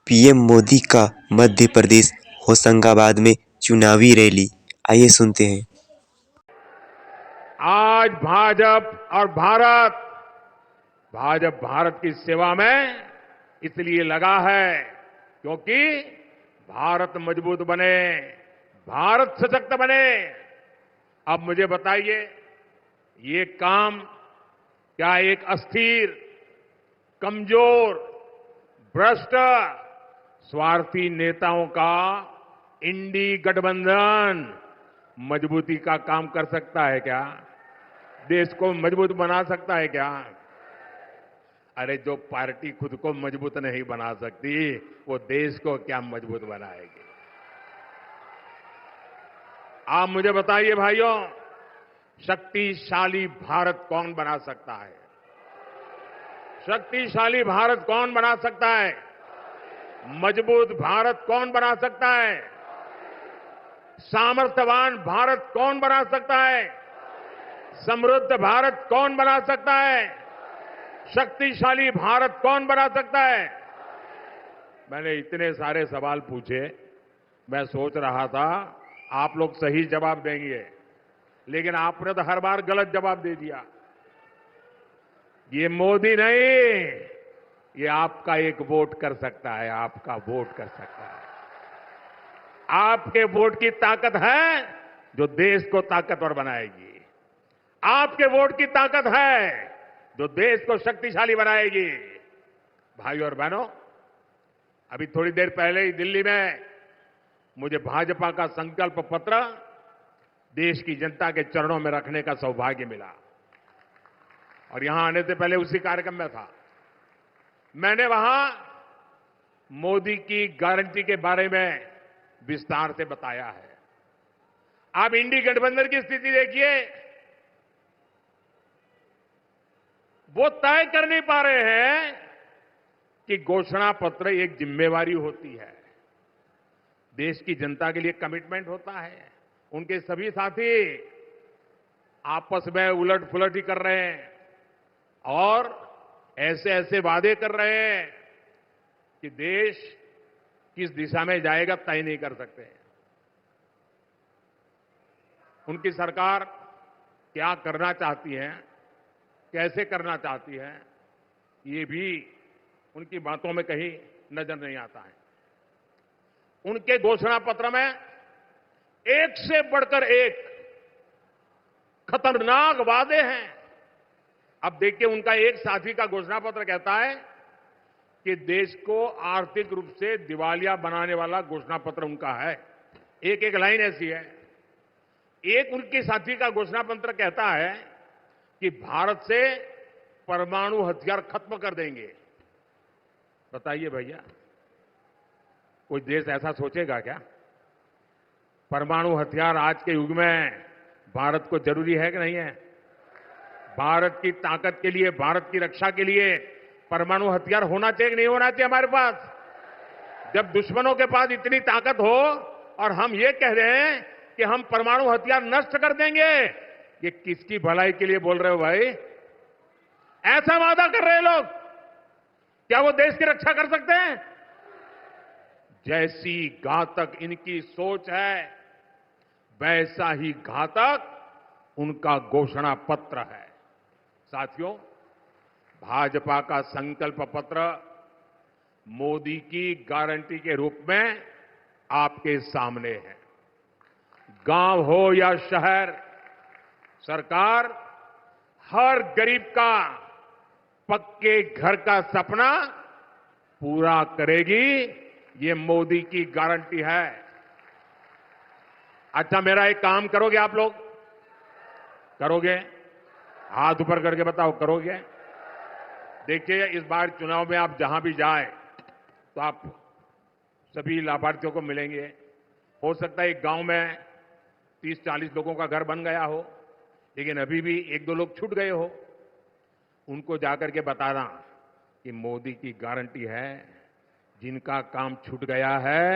PM Modi का मध्य प्रदेश होशंगाबाद में चुनावी रैली। आइए सुनते हैं। आज भाजपा भारत की सेवा में इसलिए लगा है क्योंकि भारत मजबूत बने, भारत सशक्त बने। अब मुझे बताइए, ये काम क्या एक अस्थिर, कमजोर, भ्रष्ट, स्वार्थी नेताओं का इंडी गठबंधन मजबूती का काम कर सकता है क्या? देश को मजबूत बना सकता है क्या? अरे जो पार्टी खुद को मजबूत नहीं बना सकती, वो देश को क्या मजबूत बनाएगी? आप मुझे बताइए भाइयों, शक्तिशाली भारत कौन बना सकता है? शक्तिशाली भारत कौन बना सकता है? मजबूत भारत कौन बना सकता है? सामर्थ्यवान भारत कौन बना सकता है? समृद्ध भारत कौन बना सकता है? शक्तिशाली भारत कौन बना सकता है? मैंने इतने सारे सवाल पूछे, मैं सोच रहा था आप लोग सही जवाब देंगे, लेकिन आपने तो हर बार गलत जवाब दे दिया। ये मोदी नहीं, ये आपका एक वोट कर सकता है, आपका वोट कर सकता है। आपके वोट की ताकत है जो देश को ताकतवर बनाएगी। आपके वोट की ताकत है जो देश को शक्तिशाली बनाएगी। भाइयों और बहनों, अभी थोड़ी देर पहले ही दिल्ली में मुझे भाजपा का संकल्प पत्र देश की जनता के चरणों में रखने का सौभाग्य मिला और यहां आने से पहले उसी कार्यक्रम में था। मैंने वहां मोदी की गारंटी के बारे में विस्तार से बताया है। आप इंडी गठबंधन की स्थिति देखिए, वो तय कर नहीं पा रहे हैं कि घोषणा पत्र एक जिम्मेवारी होती है, देश की जनता के लिए कमिटमेंट होता है। उनके सभी साथी आपस में उलट पुलट ही कर रहे हैं और ऐसे ऐसे वादे कर रहे हैं कि देश किस दिशा में जाएगा तय नहीं कर सकते। उनकी सरकार क्या करना चाहती है, कैसे करना चाहती है, ये भी उनकी बातों में कहीं नजर नहीं आता है। उनके घोषणा पत्र में एक से बढ़कर एक खतरनाक वादे हैं। अब देखिए, उनका एक साथी का घोषणा पत्र कहता है कि देश को आर्थिक रूप से दिवालिया बनाने वाला घोषणा पत्र उनका है। एक एक लाइन ऐसी है। एक उनके साथी का घोषणा पत्र कहता है कि भारत से परमाणु हथियार खत्म कर देंगे। बताइए भैया, कोई देश ऐसा सोचेगा क्या? परमाणु हथियार आज के युग में भारत को जरूरी है कि नहीं है? भारत की ताकत के लिए, भारत की रक्षा के लिए परमाणु हथियार होना चाहिए कि नहीं होना चाहिए हमारे पास? जब दुश्मनों के पास इतनी ताकत हो और हम ये कह रहे हैं कि हम परमाणु हथियार नष्ट कर देंगे, ये किसकी भलाई के लिए बोल रहे हो भाई? ऐसा वादा कर रहे हैं लोग, क्या वो देश की रक्षा कर सकते हैं? जैसी घातक इनकी सोच है, वैसा ही घातक उनका घोषणा पत्र है। साथियों, भाजपा का संकल्प पत्र मोदी की गारंटी के रूप में आपके सामने है। गांव हो या शहर, सरकार हर गरीब का पक्के घर का सपना पूरा करेगी, ये मोदी की गारंटी है। अच्छा, मेरा एक काम करोगे आप लोग? करोगे? हाथ ऊपर करके बताओ, करोगे? देखिए, इस बार चुनाव में आप जहां भी जाए तो आप सभी लाभार्थियों को मिलेंगे। हो सकता है एक गांव में 30-40 लोगों का घर बन गया हो, लेकिन अभी भी 1-2 लोग छूट गए हो। उनको जाकर के बताना कि मोदी की गारंटी है, जिनका काम छूट गया है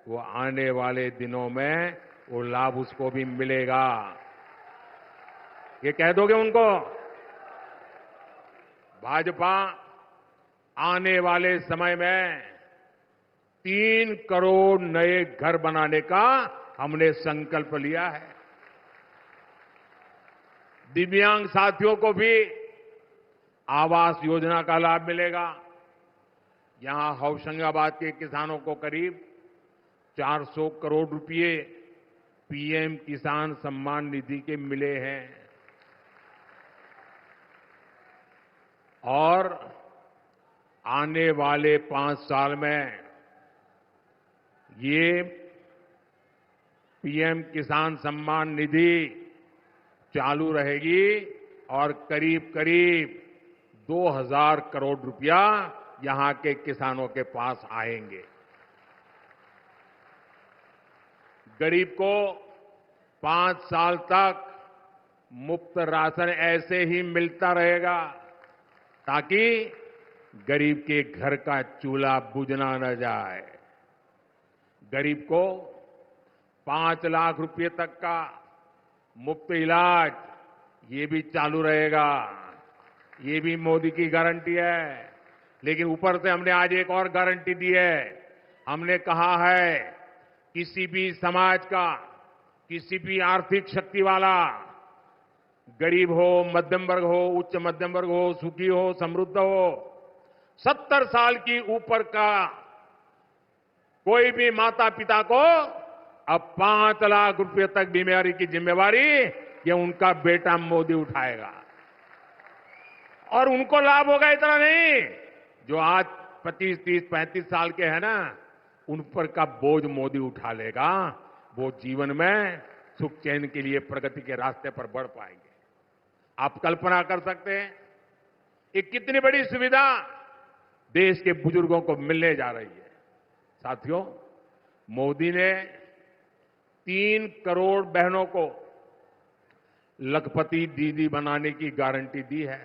वो आने वाले दिनों में वो लाभ उसको भी मिलेगा। ये कह दोगे उनको? भाजपा आने वाले समय में 3 करोड़ नए घर बनाने का हमने संकल्प लिया है। दिव्यांग साथियों को भी आवास योजना का लाभ मिलेगा। यहां होशंगाबाद के किसानों को करीब 400 करोड़ रुपए पीएम किसान सम्मान निधि के मिले हैं और आने वाले 5 साल में ये पीएम किसान सम्मान निधि चालू रहेगी और करीब करीब 2000 करोड़ रुपया यहां के किसानों के पास आएंगे। गरीब को 5 साल तक मुफ्त राशन ऐसे ही मिलता रहेगा ताकि गरीब के घर का चूल्हा बुझना न जाए। गरीब को 5 लाख रुपए तक का मुफ्त इलाज ये भी चालू रहेगा। ये भी मोदी की गारंटी है। लेकिन ऊपर से हमने आज एक और गारंटी दी है। हमने कहा है किसी भी समाज का, किसी भी आर्थिक शक्ति वाला, गरीब हो, मध्यम वर्ग हो, उच्च मध्यम वर्ग हो, सुखी हो, समृद्ध हो, 70 साल की ऊपर का कोई भी माता पिता को अब 5 लाख रुपए तक बीमारी की जिम्मेवारी ये उनका बेटा मोदी उठाएगा। और उनको लाभ होगा इतना नहीं, जो आज 25, 30, 35 साल के हैं ना, उन पर का बोझ मोदी उठा लेगा। वो जीवन में सुख चैन के लिए प्रगति के रास्ते पर बढ़ पाएंगे। आप कल्पना कर सकते हैं ये कितनी बड़ी सुविधा देश के बुजुर्गों को मिलने जा रही है। साथियों, मोदी ने 3 करोड़ बहनों को लखपति दीदी बनाने की गारंटी दी है।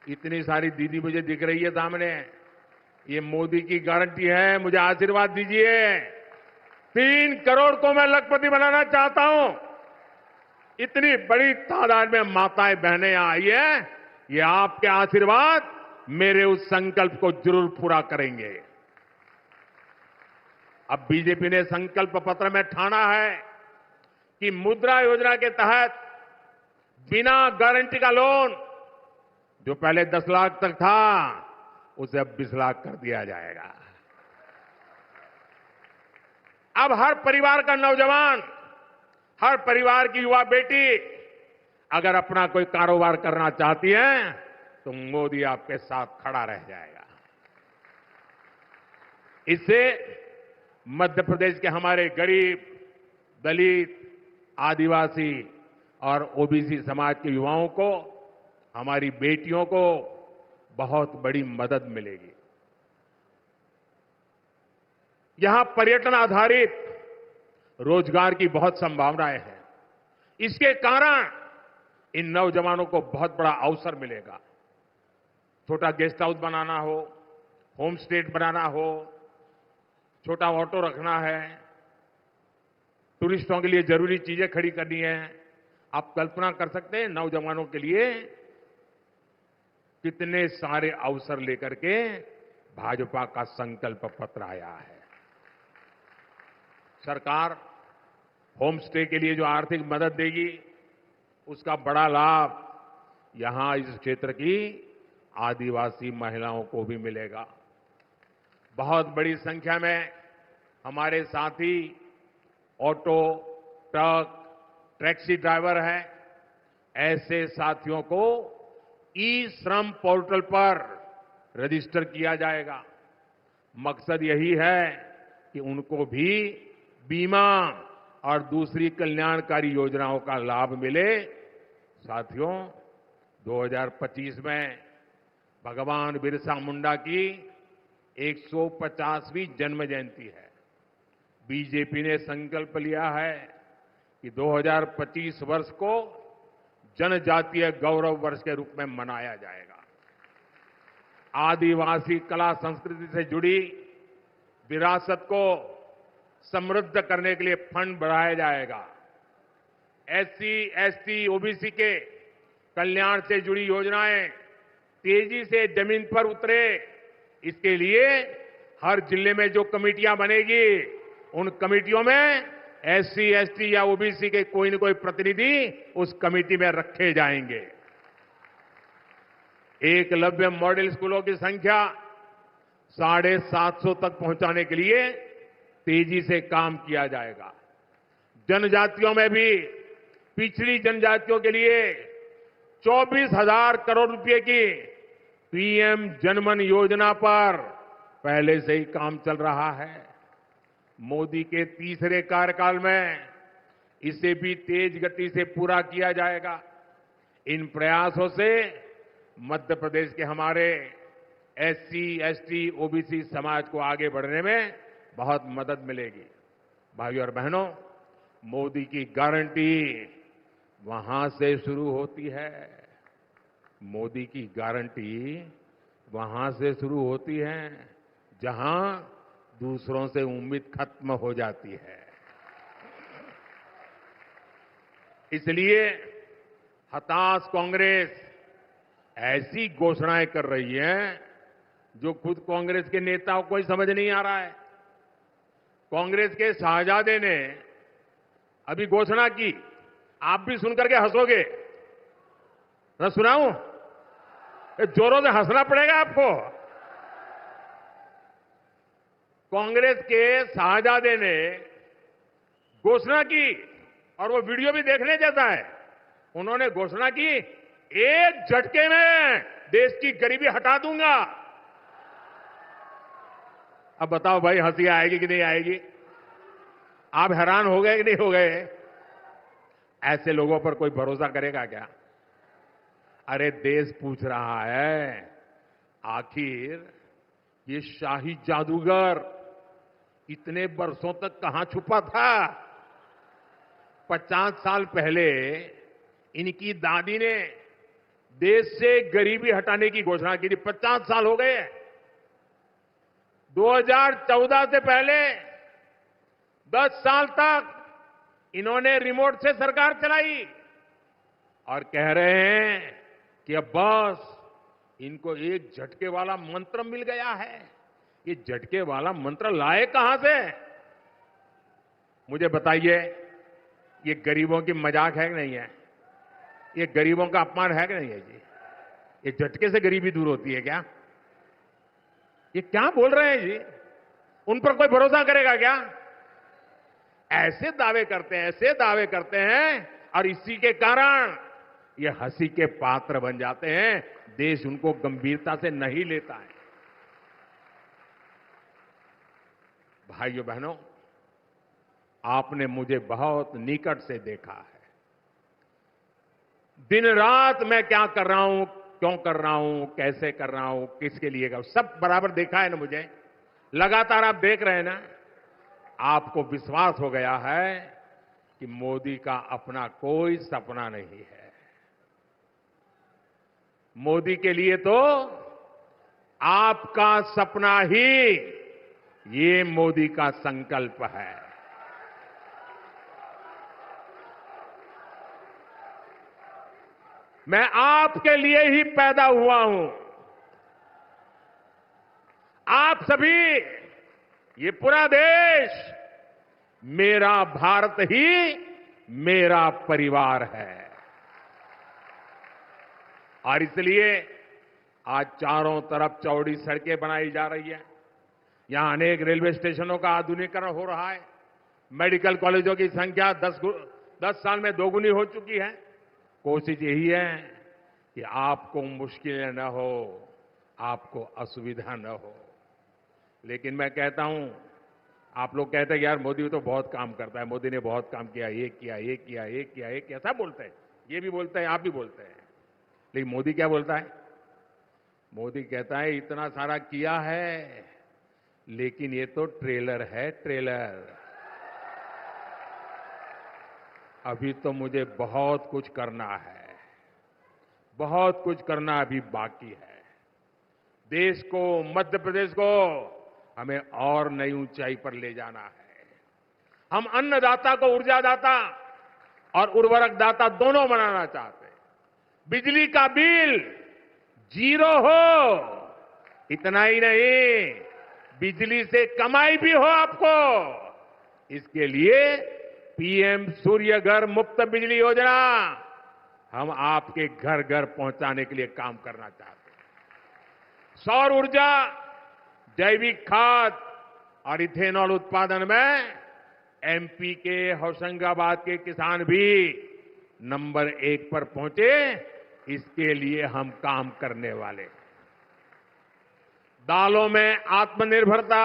इतनी सारी दीदी मुझे दिख रही है सामने। ये मोदी की गारंटी है। मुझे आशीर्वाद दीजिए। 3 करोड़ को मैं लखपति बनाना चाहता हूं। इतनी बड़ी तादाद में माताएं बहनें यहां आई है। ये आपके आशीर्वाद मेरे उस संकल्प को जरूर पूरा करेंगे। अब बीजेपी ने संकल्प पत्र में ठाना है कि मुद्रा योजना के तहत बिना गारंटी का लोन जो पहले 10 लाख तक था उसे अब 20 लाख कर दिया जाएगा। अब हर परिवार का नौजवान, हर परिवार की युवा बेटी अगर अपना कोई कारोबार करना चाहती है तो मोदी आपके साथ खड़ा रह जाएगा। इससे मध्य प्रदेश के हमारे गरीब, दलित, आदिवासी और ओबीसी समाज के युवाओं को, हमारी बेटियों को बहुत बड़ी मदद मिलेगी। यहां पर्यटन आधारित रोजगार की बहुत संभावनाएं हैं। इसके कारण इन नौजवानों को बहुत बड़ा अवसर मिलेगा। छोटा गेस्ट हाउस बनाना हो, होम स्टे बनाना हो, छोटा ऑटो रखना है, टूरिस्टों के लिए जरूरी चीजें खड़ी करनी है। आप कल्पना कर सकते हैं नौजवानों के लिए कितने सारे अवसर लेकर के भाजपा का संकल्प पत्र आया है। सरकार होम स्टे के लिए जो आर्थिक मदद देगी उसका बड़ा लाभ यहां इस क्षेत्र की आदिवासी महिलाओं को भी मिलेगा। बहुत बड़ी संख्या में हमारे साथी ऑटो, ट्रक, टैक्सी ड्राइवर हैं। ऐसे साथियों को ई श्रम पोर्टल पर रजिस्टर किया जाएगा। मकसद यही है कि उनको भी बीमा और दूसरी कल्याणकारी योजनाओं का लाभ मिले। साथियों, 2025 में भगवान बिरसा मुंडा की 150वीं जन्म जयंती है। बीजेपी ने संकल्प लिया है कि 2025 वर्ष को जनजातीय गौरव वर्ष के रूप में मनाया जाएगा। आदिवासी कला संस्कृति से जुड़ी विरासत को समृद्ध करने के लिए फंड बढ़ाया जाएगा। एससी, एसटी, ओबीसी के कल्याण से जुड़ी योजनाएं तेजी से जमीन पर उतरे, इसके लिए हर जिले में जो कमेटियां बनेगी उन कमेटियों में एससी, एसटी या ओबीसी के कोई न कोई प्रतिनिधि उस कमेटी में रखे जाएंगे। एकलव्य मॉडल स्कूलों की संख्या 750 तक पहुंचाने के लिए तेजी से काम किया जाएगा। जनजातियों में भी पिछड़ी जनजातियों के लिए 24,000 करोड़ रुपए की पीएम जनमन योजना पर पहले से ही काम चल रहा है। मोदी के तीसरे कार्यकाल में इसे भी तेज गति से पूरा किया जाएगा। इन प्रयासों से मध्य प्रदेश के हमारे एससी, एसटी, ओबीसी समाज को आगे बढ़ने में बहुत मदद मिलेगी। भाइयों और बहनों, मोदी की गारंटी वहां से शुरू होती है। मोदी की गारंटी वहां से शुरू होती है जहां दूसरों से उम्मीद खत्म हो जाती है। इसलिए हताश कांग्रेस ऐसी घोषणाएं कर रही है जो खुद कांग्रेस के नेताओं को ही समझ नहीं आ रहा है। कांग्रेस के शाहजादे ने अभी घोषणा की, आप भी सुनकर के हंसोगे। मैं सुनाऊं? जोरों से हंसना पड़ेगा आपको। कांग्रेस के शाहजादे ने घोषणा की और वो वीडियो भी देखने जैसा है। उन्होंने घोषणा की, एक झटके में देश की गरीबी हटा दूंगा। अब बताओ भाई, हंसी आएगी कि नहीं आएगी? आप हैरान हो गए कि नहीं हो गए? ऐसे लोगों पर कोई भरोसा करेगा क्या? अरे देश पूछ रहा है, आखिर ये शाही जादूगर इतने वर्षों तक कहां छुपा था? 50 साल पहले इनकी दादी ने देश से गरीबी हटाने की घोषणा की थी। 50 साल हो गए। 2014 से पहले 10 साल तक इन्होंने रिमोट से सरकार चलाई और कह रहे हैं कि अब बस इनको एक झटके वाला मंत्र मिल गया है। ये झटके वाला मंत्र लाए कहां से? मुझे बताइए, ये गरीबों की मजाक है कि नहीं है? ये गरीबों का अपमान है कि नहीं है जी? ये झटके से गरीबी दूर होती है क्या? ये क्या बोल रहे हैं जी? उन पर कोई भरोसा करेगा क्या? ऐसे दावे करते हैं और इसी के कारण ये हंसी के पात्र बन जाते हैं। देश उनको गंभीरता से नहीं लेता है। भाइयों बहनों, आपने मुझे बहुत निकट से देखा है। दिन रात मैं क्या कर रहा हूं, क्यों कर रहा हूं, कैसे कर रहा हूं, किसके लिए कर, सब बराबर देखा है ना मुझे। लगातार आप देख रहे हैं ना। आपको विश्वास हो गया है कि मोदी का अपना कोई सपना नहीं है। मोदी के लिए तो आपका सपना ही ये मोदी का संकल्प है। मैं आपके लिए ही पैदा हुआ हूं। आप सभी, ये पूरा देश, मेरा भारत ही मेरा परिवार है। और इसलिए आज चारों तरफ चौड़ी सड़कें बनाई जा रही है। यहां अनेक रेलवे स्टेशनों का आधुनिकीकरण हो रहा है। मेडिकल कॉलेजों की संख्या 10 साल में दोगुनी हो चुकी है। कोशिश यही है कि आपको मुश्किलें न हो, आपको असुविधा न हो। लेकिन मैं कहता हूं, आप लोग कहते हैं कि यार मोदी तो बहुत काम करता है, मोदी ने बहुत काम किया, ये किया, ये किया, ये किया, ये किया, सब बोलते हैं। ये भी बोलते हैं, आप भी बोलते हैं। लेकिन मोदी क्या बोलता है? मोदी कहता है इतना सारा किया है, लेकिन ये तो ट्रेलर है, ट्रेलर। अभी तो मुझे बहुत कुछ करना है, बहुत कुछ करना अभी बाकी है। देश को, मध्य प्रदेश को हमें और नई ऊंचाई पर ले जाना है। हम अन्नदाता को ऊर्जादाता और उर्वरक दाता दोनों बनाना चाहते हैं। बिजली का बिल 0 हो, इतना ही नहीं, बिजली से कमाई भी हो आपको, इसके लिए पीएम सूर्य घर मुफ्त बिजली योजना हम आपके घर घर पहुंचाने के लिए काम करना चाहते हैं। सौर ऊर्जा, जैविक खाद और इथेनॉल उत्पादन में एमपी के होशंगाबाद के किसान भी नंबर 1 पर पहुंचे, इसके लिए हम काम करने वाले। दालों में आत्मनिर्भरता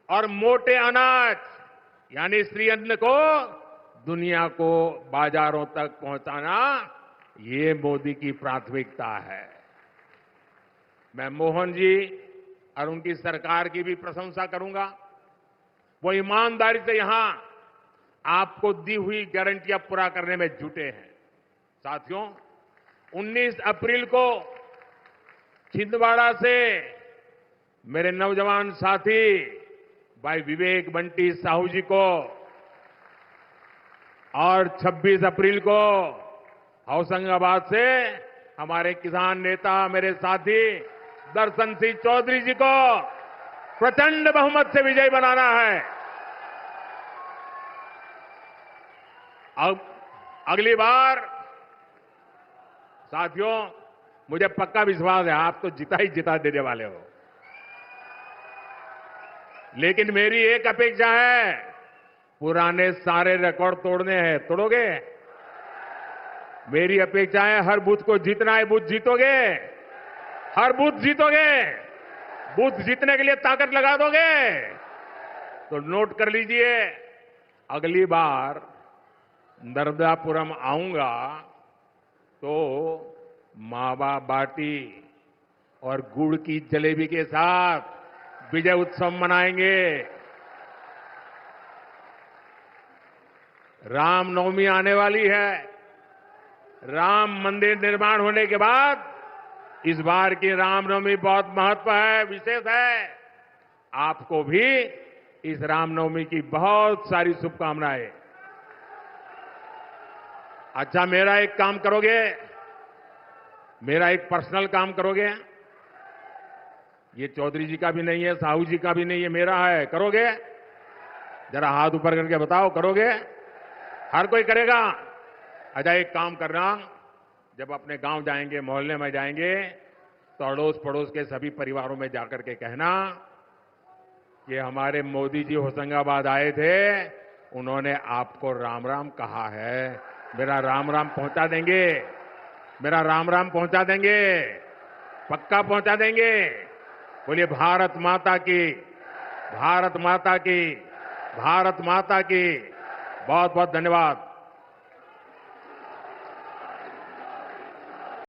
और मोटे अनाज यानी श्री अन्न को दुनिया को बाजारों तक पहुंचाना, ये मोदी की प्राथमिकता है। मैं मोहन जी और उनकी सरकार की भी प्रशंसा करूंगा। वो ईमानदारी से यहां आपको दी हुई गारंटियां पूरा करने में जुटे हैं। साथियों, 19 अप्रैल को छिंदवाड़ा से मेरे नौजवान साथी भाई विवेक बंटी साहू जी को और 26 अप्रैल को होशंगाबाद से हमारे किसान नेता मेरे साथी दर्शन सिंह चौधरी जी को प्रचंड बहुमत से विजयी बनाना है। अब अगली बार साथियों, मुझे पक्का विश्वास है आप तो जिता ही जिता देने वाले हो, लेकिन मेरी एक अपेक्षा है, पुराने सारे रिकॉर्ड तोड़ने हैं। तोड़ोगे? मेरी अपेक्षा है हर बूथ को जीतना है। बूथ जीतोगे? हर बूथ जीतोगे? बूथ जीतने के लिए ताकत लगा दोगे? तो नोट कर लीजिए, अगली बार नर्मदापुरम आऊंगा तो मावा बाटी और गुड़ की जलेबी के साथ विजय उत्सव मनाएंगे। रामनवमी आने वाली है। राम मंदिर निर्माण होने के बाद इस बार की रामनवमी बहुत महत्व है, विशेष है। आपको भी इस रामनवमी की बहुत सारी शुभकामनाएं। अच्छा, मेरा एक काम करोगे? मेरा एक पर्सनल काम करोगे? ये चौधरी जी का भी नहीं है, साहू जी का भी नहीं है, मेरा है। करोगे? जरा हाथ ऊपर करके बताओ, करोगे? हर कोई करेगा? अच्छा, एक काम करना, जब अपने गांव जाएंगे, मोहल्ले में जाएंगे, तो अड़ोस पड़ोस के सभी परिवारों में जाकर के कहना कि हमारे मोदी जी होशंगाबाद आए थे, उन्होंने आपको राम राम कहा है। मेरा राम राम पहुंचा देंगे? मेरा राम राम पहुंचा देंगे? पक्का पहुंचा देंगे? बोलिए भारत माता की, भारत माता की, भारत माता की। बहुत बहुत धन्यवाद।